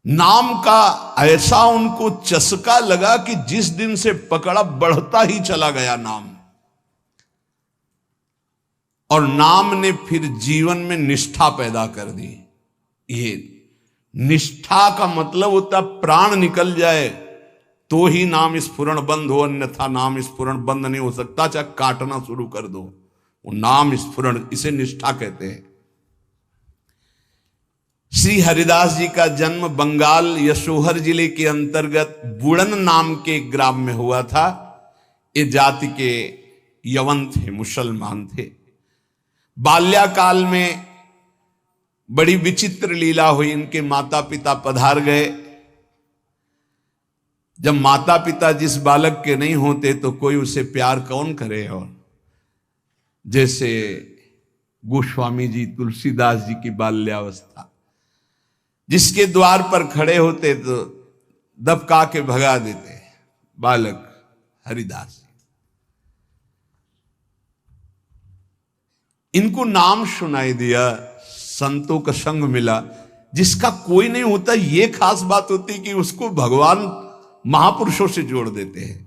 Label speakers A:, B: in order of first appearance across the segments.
A: नाम का ऐसा उनको चस्का लगा कि जिस दिन से पकड़ा बढ़ता ही चला गया नाम। और नाम ने फिर जीवन में निष्ठा पैदा कर दी। ये निष्ठा का मतलब होता प्राण निकल जाए तो ही नाम स्फुरण बंद हो, अन्यथा नाम स्फुरण बंद नहीं हो सकता। चाहे काटना शुरू कर दो, वो नाम स्फुरण, इसे निष्ठा कहते हैं। श्री हरिदास जी का जन्म बंगाल यशोहर जिले के अंतर्गत बुड़न नाम के ग्राम में हुआ था। ये जाति के यवन थे, मुसलमान थे। बाल्याकाल में बड़ी विचित्र लीला हुई। इनके माता पिता पधार गए। जब माता पिता जिस बालक के नहीं होते तो कोई उसे प्यार कौन करे। और जैसे गोस्वामी जी, तुलसीदास जी की बाल्यावस्था, जिसके द्वार पर खड़े होते तो दबका के भगा देते, बालक हरिदास। इनको नाम सुनाई दिया, संतों का संग मिला। जिसका कोई नहीं होता, यह खास बात होती कि उसको भगवान महापुरुषों से जोड़ देते हैं।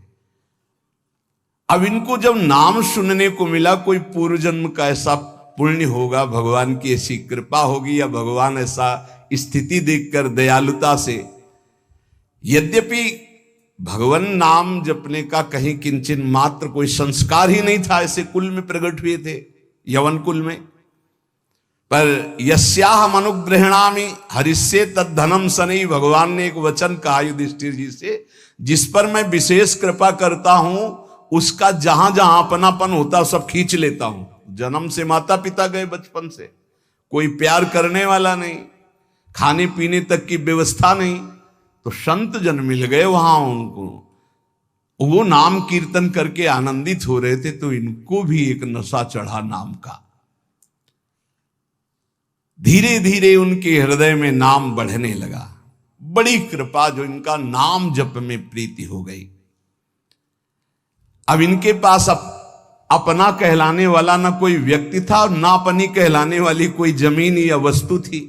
A: अब इनको जब नाम सुनने को मिला, कोई पूर्व जन्म का ऐसा पुण्य होगा, भगवान की ऐसी कृपा होगी, या भगवान ऐसा स्थिति देखकर दयालुता से, यद्यपि भगवान नाम जपने का कहीं किंचन मात्र कोई संस्कार ही नहीं था, ऐसे कुल में प्रकट हुए थे, यवन कुल में। पर यस्याहम अनुग्रहणामि हरिष्ये तद्धनम सनई, भगवान ने एक वचन कहा युधिष्ठिर जी से, जिस पर मैं विशेष कृपा करता हूं उसका जहां जहां अपनापन होता सब खींच लेता हूं। जन्म से माता पिता गए, बचपन से कोई प्यार करने वाला नहीं, खाने पीने तक की व्यवस्था नहीं, तो संत जन मिल गए वहां उनको। वो नाम कीर्तन करके आनंदित हो रहे थे, तो इनको भी एक नशा चढ़ा नाम का। धीरे धीरे उनके हृदय में नाम बढ़ने लगा। बड़ी कृपा जो इनका नाम जप में प्रीति हो गई। अब इनके पास अपना कहलाने वाला ना कोई व्यक्ति था, और ना अपनी कहलाने वाली कोई जमीन या वस्तु थी।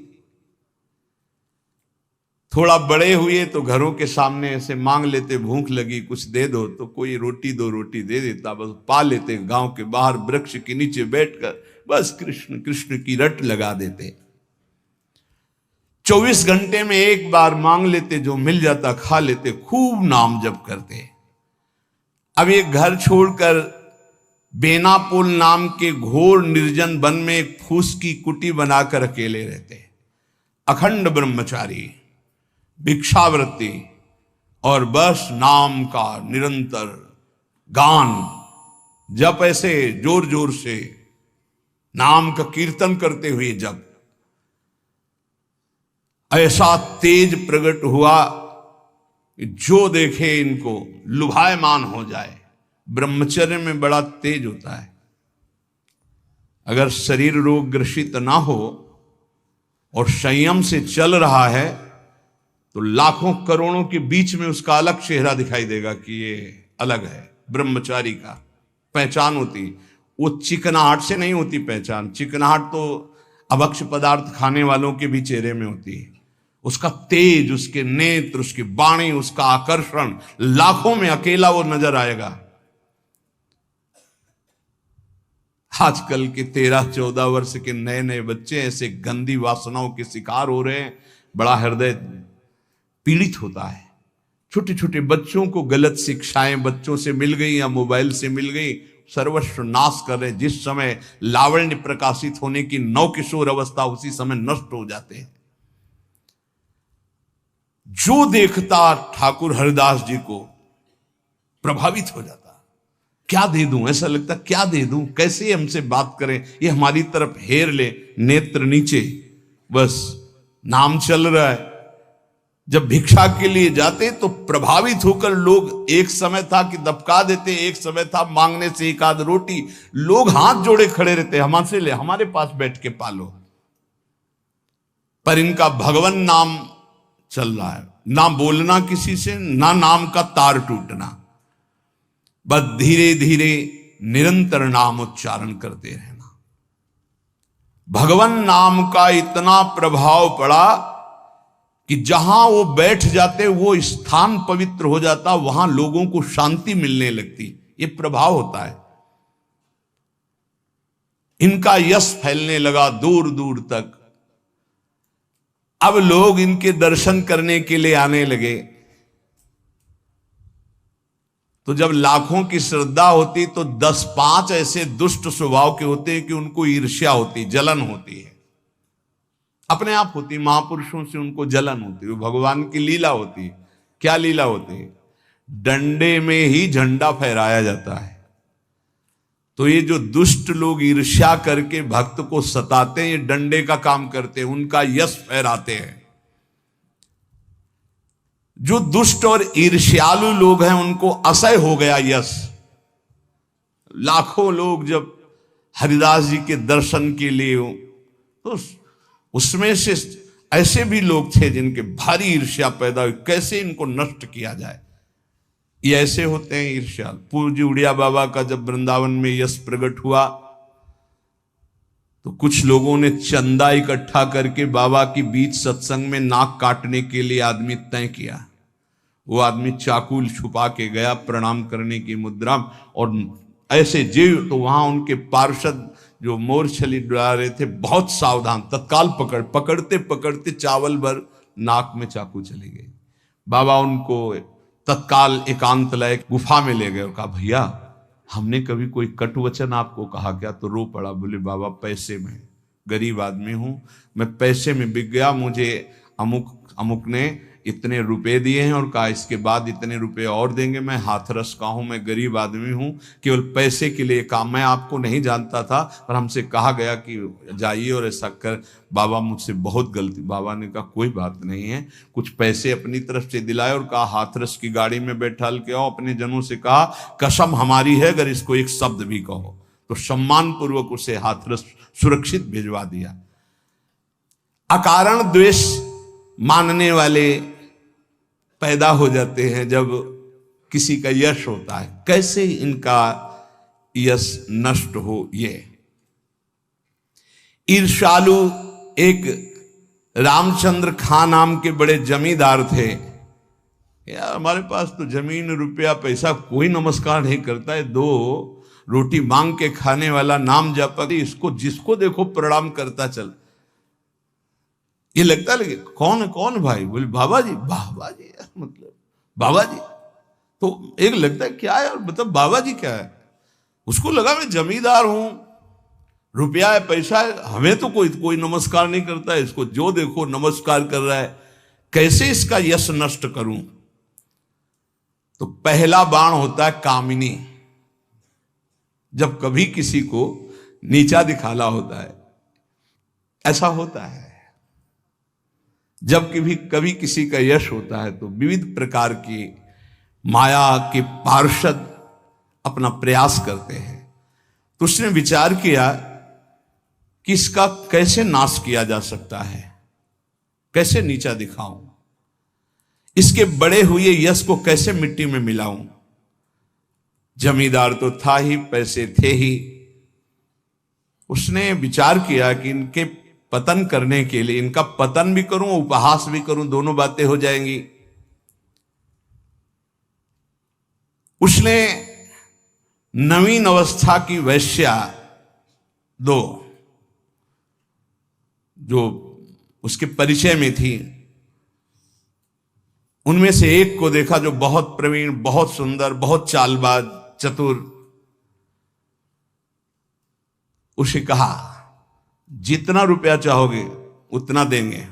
A: थोड़ा बड़े हुए तो घरों के सामने ऐसे मांग लेते, भूख लगी कुछ दे दो, तो कोई रोटी दो रोटी दे देता, बस पा लेते। गांव के बाहर वृक्ष के नीचे बैठकर बस कृष्ण कृष्ण की रट लगा देते। 24 घंटे में एक बार मांग लेते, जो मिल जाता खा लेते, खूब नाम जप करते। अब ये घर छोड़कर बेनापोल नाम के घोर निर्जन वन में एक फूस की कुटी बनाकर अकेले रहते। अखंड ब्रह्मचारी, भिक्षावृत्ति, और बस नाम का निरंतर गान जप, ऐसे जोर जोर से नाम का कीर्तन करते हुए जब ऐसा तेज प्रकट हुआ कि जो देखे इनको लुभायमान हो जाए। ब्रह्मचर्य में बड़ा तेज होता है। अगर शरीर रोग ग्रसित ना हो और संयम से चल रहा है, तो लाखों करोड़ों के बीच में उसका अलग चेहरा दिखाई देगा कि ये अलग है। ब्रह्मचारी का पहचान होती, वो चिकनाहट से नहीं होती पहचान। चिकनाहट तो अभक्ष पदार्थ खाने वालों के भी चेहरे में होती है। उसका तेज, उसके नेत्र, उसकी वाणी, उसका आकर्षण, लाखों में अकेला वो नजर आएगा। आजकल के 13-14 वर्ष के नए नए बच्चे ऐसे गंदी वासनाओं के शिकार हो रहे हैं, बड़ा हृदय पीड़ित होता है। छोटे छोटे बच्चों को गलत शिक्षाएं बच्चों से मिल गई या मोबाइल से मिल गई, सर्वस्व नाश कर रहे। जिस समय लावण्य प्रकाशित होने की नवकिशोर अवस्था, उसी समय नष्ट हो जाते हैं। जो देखता ठाकुर हरिदास जी को प्रभावित हो जाता। क्या दे दूं, ऐसा लगता क्या दे दूं, कैसे हमसे बात करें, ये हमारी तरफ हेर ले, नेत्र नीचे, बस नाम चल रहा है। जब भिक्षा के लिए जाते तो प्रभावित होकर लोग, एक समय था कि दबका देते, एक समय था मांगने से एक आध रोटी, लोग हाथ जोड़े खड़े रहते, हमसे ले, हमारे पास बैठ के पालो। पर इनका भगवान नाम चल रहा है, ना बोलना किसी से, ना नाम का तार टूटना, बस धीरे धीरे निरंतर नाम उच्चारण करते रहना। भगवान नाम का इतना प्रभाव पड़ा कि जहां वो बैठ जाते वो स्थान पवित्र हो जाता, वहां लोगों को शांति मिलने लगती। ये प्रभाव होता है। इनका यश फैलने लगा दूर दूर तक। अब लोग इनके दर्शन करने के लिए आने लगे। तो जब लाखों की श्रद्धा होती तो 10-5 ऐसे दुष्ट स्वभाव के होते हैं कि उनको ईर्ष्या होती, जलन होती है, अपने आप होती। महापुरुषों से उनको जलन होती है। भगवान की लीला होती है। क्या लीला होती है? डंडे में ही झंडा फहराया जाता है। तो ये जो दुष्ट लोग ईर्ष्या करके भक्त को सताते हैं, ये डंडे का काम करते हैं, उनका यश फहराते हैं। जो दुष्ट और ईर्ष्यालु लोग हैं उनको असह्य हो गया यश। लाखों लोग जब हरिदास जी के दर्शन के लिए हो, तो उसमें से ऐसे भी लोग थे जिनके भारी ईर्ष्या पैदा हुई, कैसे इनको नष्ट किया जाए। ये ऐसे होते हैं ईर्ष्याल। पूज्य उड़िया बाबा का जब वृंदावन में यश प्रकट हुआ तो कुछ लोगों ने चंदा इकट्ठा करके बाबा की बीच सत्संग में नाक काटने के लिए आदमी तय किया। वो आदमी चाकू छुपा के गया प्रणाम करने की मुद्रा, और ऐसे जीव तो वहां उनके पार्षद जो मोरछली डुला रहे थे बहुत सावधान, तत्काल पकड़ते पकड़ते चावल भर नाक में चाकू चली गई। बाबा उनको तत्काल एकांत लय गुफा में ले गए और कहा, भैया हमने कभी कोई कटु वचन आपको कहा क्या? तो रो पड़ा। बोले, बाबा पैसे में, गरीब आदमी हूं मैं, पैसे में बिक गया। मुझे अमुक ने इतने रुपए दिए हैं और कहा इसके बाद इतने रुपए और देंगे। मैं हाथरस का हूं, मैं गरीब आदमी हूं, केवल पैसे के लिए काम। मैं आपको नहीं जानता था पर हमसे कहा गया कि जाइए और ऐसा कर। बाबा मुझसे बहुत गलती। बाबा ने कहा कोई बात नहीं है। कुछ पैसे अपनी तरफ से दिलाए और कहा हाथरस की गाड़ी में बैठा के आओ। अपने जनों से कहा कसम हमारी है अगर इसको एक शब्द भी कहो तो सम्मान पूर्वक उसे हाथरस सुरक्षित भिजवा दिया। अकारण द्वेष मानने वाले पैदा हो जाते हैं जब किसी का यश होता है। कैसे इनका यश नष्ट हो? ये ईर्ष्यालु एक रामचंद्र खां नाम के बड़े जमींदार थे। यार हमारे पास तो जमीन रुपया पैसा कोई नमस्कार नहीं करता है। 2 रोटी मांग के खाने वाला नाम जपती, इसको जिसको देखो प्रणाम करता चल। ये लगता लगे कौन है? कौन भाई? बोले बाबा जी। बाबा जी मतलब बाबा जी तो एक लगता है क्या है, मतलब बाबा जी क्या है? उसको लगा मैं जमींदार हूं, रुपया है पैसा है, हमें तो कोई नमस्कार नहीं करता है, इसको जो देखो नमस्कार कर रहा है। कैसे इसका यश नष्ट करूं? तो पहला बाण होता है कामिनी। जब कभी किसी को नीचा दिखाना होता है, ऐसा होता है। जब कभी किसी का यश होता है तो विविध प्रकार की माया के पार्षद अपना प्रयास करते हैं। तो उसने विचार किया कि इसका कैसे नाश किया जा सकता है, कैसे नीचा दिखाऊं, इसके बड़े हुए यश को कैसे मिट्टी में मिलाऊं। जमींदार तो था ही, पैसे थे ही। उसने विचार किया कि इनके पतन करने के लिए, इनका पतन भी करूं उपहास भी करूं, दोनों बातें हो जाएंगी। उसने नवीन अवस्था की वैश्या 2 जो उसके परिचय में थी, उनमें से एक को देखा जो बहुत प्रवीण, बहुत सुंदर, बहुत चालबाज, चतुर। उसे कहा जितना रुपया चाहोगे उतना देंगे,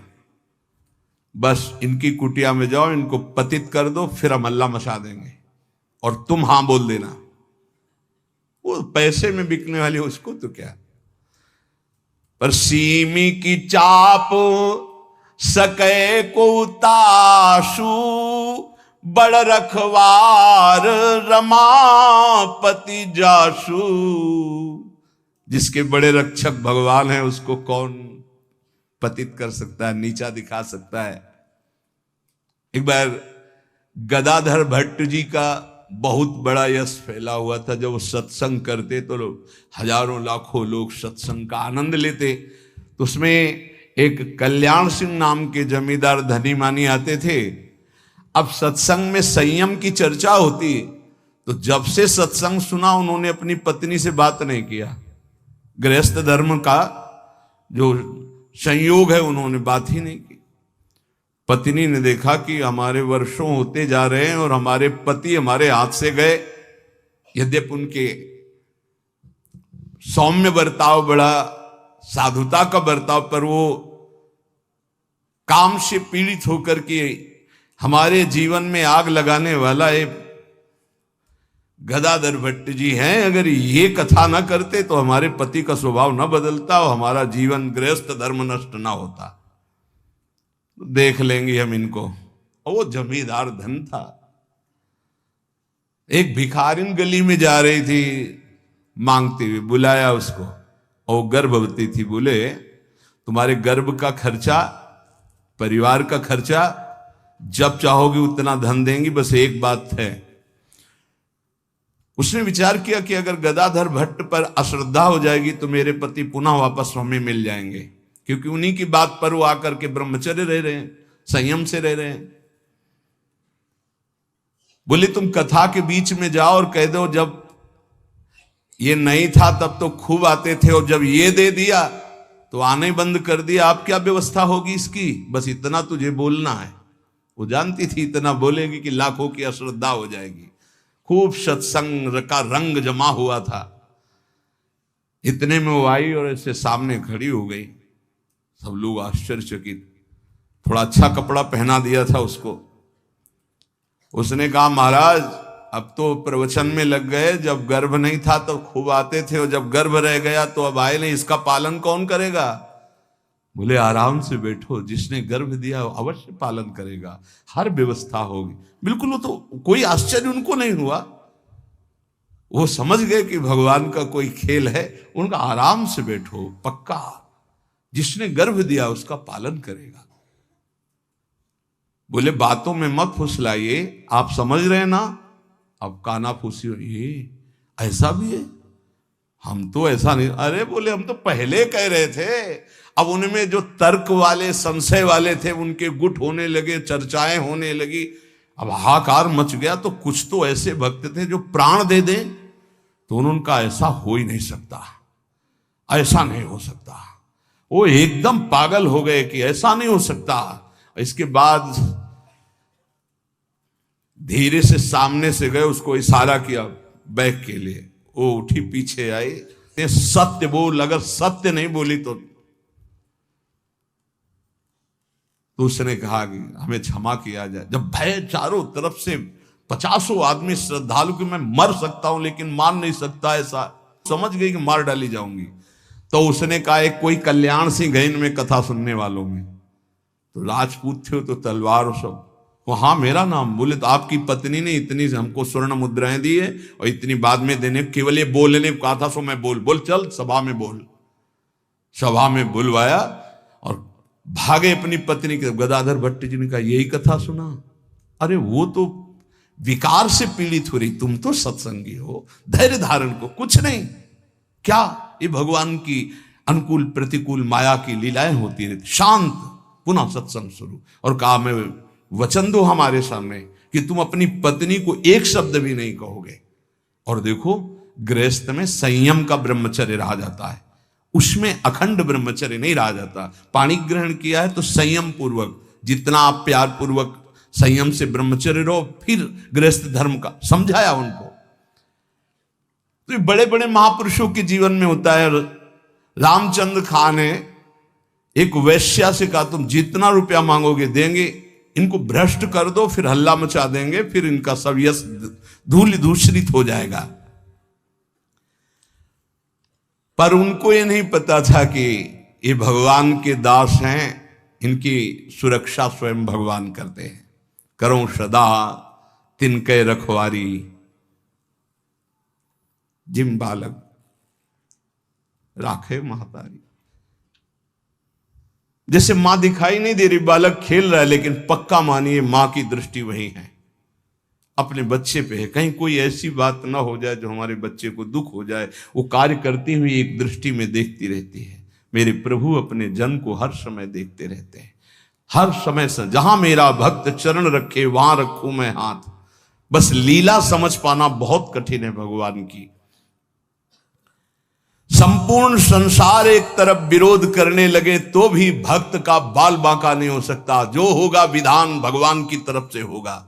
A: बस इनकी कुटिया में जाओ, इनको पतित कर दो, फिर हम अल्लाह मचा देंगे और तुम हां बोल देना। वो पैसे में बिकने वाली उसको तो क्या, पर सीमी की चाप सके को ताशु, बड़ रखवार रमापति जासु। जिसके बड़े रक्षक भगवान है उसको कौन पतित कर सकता है, नीचा दिखा सकता है। एक बार गदाधर भट्ट जी का बहुत बड़ा यश फैला हुआ था। जब वो सत्संग करते तो हजारों लाखों लोग सत्संग का आनंद लेते। तो उसमें एक कल्याण सिंह नाम के जमींदार धनी मानी आते थे। अब सत्संग में संयम की चर्चा होती, तो जब से सत्संग सुना उन्होंने अपनी पत्नी से बात नहीं किया। गृहस्थ धर्म का जो संयोग है उन्होंने बात ही नहीं की। पत्नी ने देखा कि हमारे वर्षों होते जा रहे हैं और हमारे पति हमारे हाथ से गए। यद्यपि उनके सौम्य बर्ताव, बड़ा साधुता का बर्ताव, पर वो काम से पीड़ित होकर के हमारे जीवन में आग लगाने वाला एक गदाधर भट्ट जी हैं। अगर ये कथा ना करते तो हमारे पति का स्वभाव ना बदलता और हमारा जीवन गृहस्थ धर्म नष्ट ना होता। देख लेंगे हम इनको। और वो जमींदार धन था। एक भिखारिन गली में जा रही थी मांगते हुए, बुलाया उसको, और गर्भवती थी। बोले तुम्हारे गर्भ का खर्चा, परिवार का खर्चा जब चाहोगे उतना धन देंगी, बस एक बात है। उसने विचार किया कि अगर गदाधर भट्ट पर अश्रद्धा हो जाएगी तो मेरे पति पुनः वापस हमें मिल जाएंगे, क्योंकि उन्हीं की बात पर वो आकर के ब्रह्मचर्य रह रहे हैं, संयम से रह रहे हैं। बोले तुम कथा के बीच में जाओ और कह दो जब ये नहीं था तब तो खूब आते थे और जब ये दे दिया तो आने बंद कर दिया, अब क्या व्यवस्था होगी इसकी, बस इतना तुझे बोलना है। वो जानती थी इतना बोलेगी कि लाखों की अश्रद्धा हो जाएगी। खूब सत्संग का रंग जमा हुआ था। इतने में वो आई और ऐसे सामने खड़ी हो गई। सब लोग आश्चर्यचकित। थोड़ा अच्छा कपड़ा पहना दिया था उसको। उसने कहा महाराज अब तो प्रवचन में लग गए, जब गर्भ नहीं था तो खूब आते थे और जब गर्भ रह गया तो अब आए नहीं, इसका पालन कौन करेगा। बोले आराम से बैठो, जिसने गर्भ दिया अवश्य पालन करेगा, हर व्यवस्था होगी। बिल्कुल, वो तो कोई आश्चर्य उनको नहीं हुआ। वो समझ गए कि भगवान का कोई खेल है। उनका आराम से बैठो, पक्का जिसने गर्भ दिया उसका पालन करेगा। बोले बातों में मत फुसलाइए, आप समझ रहे हैं ना। अब काना फूसी हो, ये ऐसा भी है, हम तो ऐसा नहीं। अरे बोले हम तो पहले कह रहे थे। अब उनमें जो तर्क वाले, संशय वाले थे उनके गुट होने लगे, चर्चाएं होने लगी। अब हाहाकार मच गया। तो कुछ तो ऐसे भक्त थे जो प्राण दे दें, तो उनका ऐसा हो ही नहीं सकता, ऐसा नहीं हो सकता। वो एकदम पागल हो गए कि ऐसा नहीं हो सकता। इसके बाद धीरे से सामने से गए, उसको इशारा किया बैग के लिए। वो उठी, पीछे आई। सत्य बोल, अगर सत्य नहीं बोली तो उसने कहा कि हमें क्षमा किया जाए। जब भय चारों तरफ से 50 आदमी श्रद्धालु कि मैं मर सकता हूं लेकिन मार नहीं सकता, ऐसा समझ गई कि मार डाली जाऊंगी। तो उसने कहा एक कोई कल्याण सिंह गए इनमें कथा सुनने वालों में, तो राजपूत थे तो तलवार और सब। वो हाँ मेरा नाम। बोले तो आपकी पत्नी ने इतनी हमको स्वर्ण मुद्राएं दी है और इतनी बाद में देने, केवल ये बोलने को कहा था, सो मैं बोल चल सभा में बोल। सभा में बुलवाया और भागे अपनी पत्नी के। गदाधर भट्ट जी ने कहा यही कथा सुना। अरे वो तो विकार से पीड़ित हो रही, तुम तो सत्संगी हो, धैर्य धारण को कुछ नहीं। क्या ये भगवान की अनुकूल प्रतिकूल माया की लीलाएं होती रहती। शांत, पुनः सत्संग शुरू। और कहा मैं वचन दो हमारे सामने कि तुम अपनी पत्नी को एक शब्द भी नहीं कहोगे। और देखो गृहस्थ में संयम का ब्रह्मचर्य रहा जाता है, उसमें अखंड ब्रह्मचर्य नहीं रहा जाता। पाणी ग्रहण किया है तो संयम पूर्वक, जितना आप प्यार पूर्वक संयम से ब्रह्मचर्य रहो, फिर गृहस्थ धर्म का समझाया उनको। तो ये बड़े बड़े महापुरुषों के जीवन में होता है। रामचंद्र खां ने एक वैश्या से कहा तुम जितना रुपया मांगोगे देंगे, इनको भ्रष्ट कर दो, फिर हल्ला मचा देंगे, फिर इनका सब यश धूल दूषित हो जाएगा। पर उनको ये नहीं पता था कि ये भगवान के दास हैं, इनकी सुरक्षा स्वयं भगवान करते हैं। करो सदा तिनके रखवारी, जिम बालक राखे महतारी। जैसे मां दिखाई नहीं दे रही, बालक खेल रहा है, लेकिन पक्का मानिए मां की दृष्टि वही है, अपने बच्चे पे है। कहीं कोई ऐसी बात ना हो जाए जो हमारे बच्चे को दुख हो जाए। वो कार्य करती हुई एक दृष्टि में देखती रहती है। मेरे प्रभु अपने जन को हर समय देखते रहते हैं, हर समय से। जहां मेरा भक्त चरण रखे वहां रखूं मैं हाथ। बस लीला समझ पाना बहुत कठिन है भगवान की। संपूर्ण संसार एक तरफ विरोध करने लगे तो भी भक्त का बाल बांका नहीं हो सकता। जो होगा विधान भगवान की तरफ से होगा।